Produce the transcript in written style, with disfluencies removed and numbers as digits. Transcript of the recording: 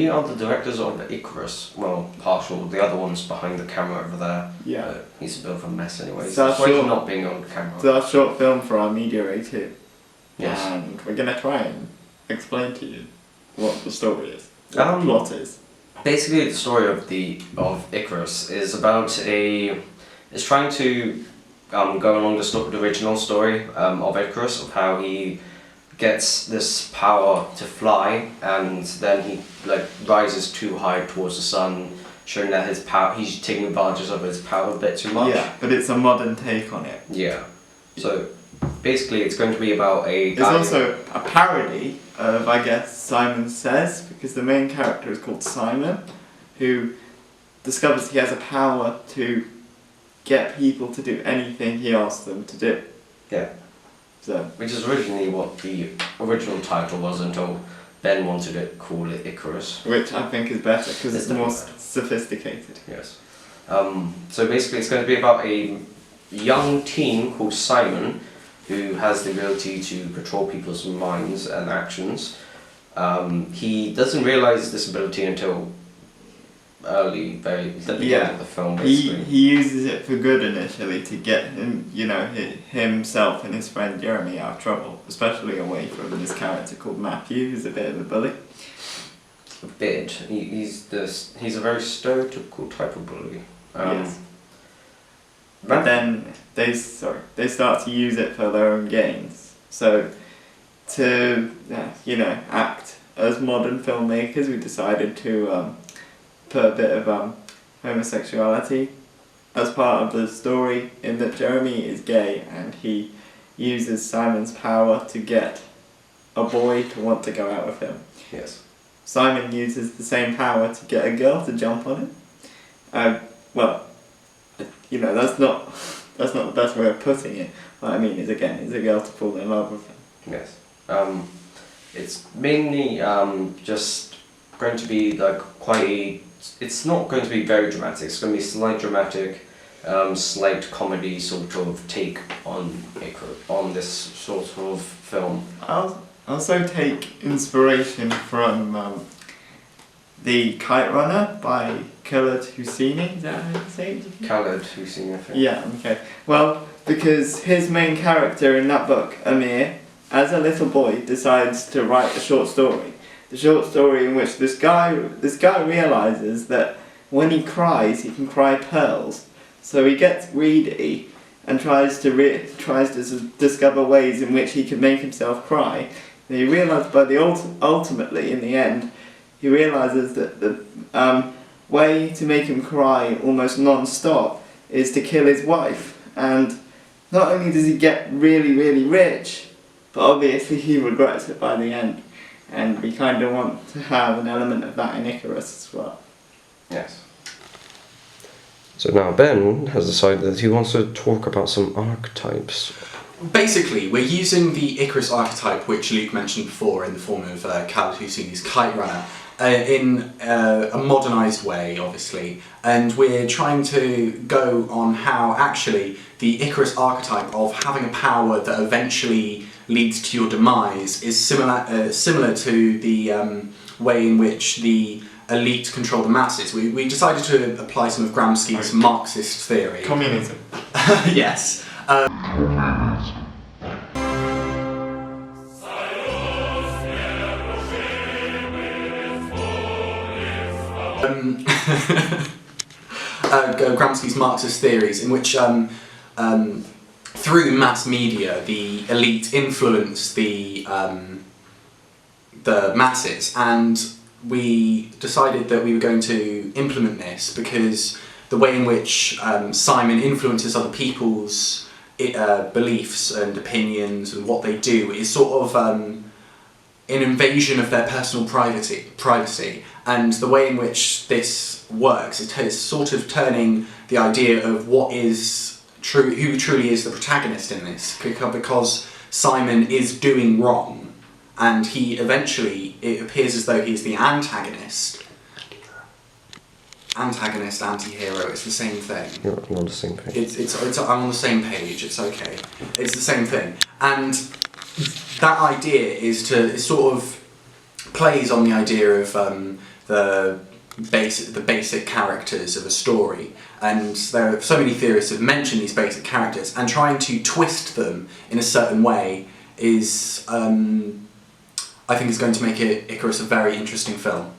we are the directors of Icarus. Well, partial. The other one's behind the camera over there. Yeah. He's a bit of a mess anyway. So That's why he's not being on camera. It's our short film for our Media A2. Yes. And we're going to try and explain to you what the story is. What the Um, plot is. Basically, the story of Icarus is about is trying to go along the original story of Icarus, of how he gets this power to fly, and then he rises too high towards the sun, showing that his power, he's taking advantage of his power a bit too much. Yeah, but it's a modern take on it. Yeah. So basically, it's going to be about a It's guy. also a parody of, I guess, Simon Says, because the main character is called Simon, who discovers he has a power to get people to do anything he asks them to do. Yeah. So, Which is originally what the original title was, until Ben wanted to call it Icarus. which I think is better because It's it's more definitely sophisticated. Yes. So basically, it's going to be about a young teen called Simon, who has the ability to control people's minds and actions. He doesn't realize this ability until the beginning of the film. Basically, He uses it for good initially to get him, himself and his friend Jeremy out of trouble, especially away from this character called Matthew, who's a bit of a bully. a bit. He's a very stereotypical type of bully. Yes. But then they start to use it for their own gains. So to act as modern filmmakers, we decided to put a bit of homosexuality as part of the story, in that Jeremy is gay and he uses Simon's power to get a boy to want to go out with him. Yes. Simon uses the same power to get a girl to jump on him. That's not the best way of putting it. What I mean is, again, is a girl to fall in love with him. Yes. It's mainly just going to be it's not going to be very dramatic. It's going to be slight dramatic, slight comedy sort of take on this sort of film. I'll also take inspiration from The Kite Runner by Khaled Hosseini. Is that how you say it? Khaled Hosseini, I think. Yeah, okay. Well, because his main character in that book, Amir, as a little boy, decides to write a short story. The short story in which this guy realizes that when he cries, he can cry pearls. So he gets greedy and tries to discover ways in which he can make himself cry. And he realizes ultimately, in the end, he realizes that the way to make him cry almost non-stop is to kill his wife. And not only does he get really, really rich, but obviously he regrets it by the end. And we kind of want to have an element of that in Icarus as well. Yes. So now Ben has decided that he wants to talk about some archetypes. Basically, we're using the Icarus archetype, which Luke mentioned before, in the form of Khaled Hosseini's Kite Runner, in a modernised way, obviously. And we're trying to go on how actually the Icarus archetype of having a power that eventually leads to your demise is similar to the way in which the elite control the masses. We decided to apply some of Gramsci's Marxist theory. Communism. Yes. Gramsci's Marxist theories, in which through mass media the elite influence the masses, and we decided that we were going to implement this because the way in which Simon influences other people's beliefs and opinions and what they do is sort of an invasion of their personal privacy, and the way in which this works is sort of turning the idea of what is true, who truly is the protagonist in this, because Simon is doing wrong, and he eventually, it appears as though he's the antagonist, anti-hero, it's the same thing. You're on the same page. I'm on the same page, it's okay. It's the same thing. And that idea is sort of plays on the idea of the basic characters of a story. And there are so many theorists have mentioned these basic characters, and trying to twist them in a certain way is, I think, is going to make Icarus a very interesting film.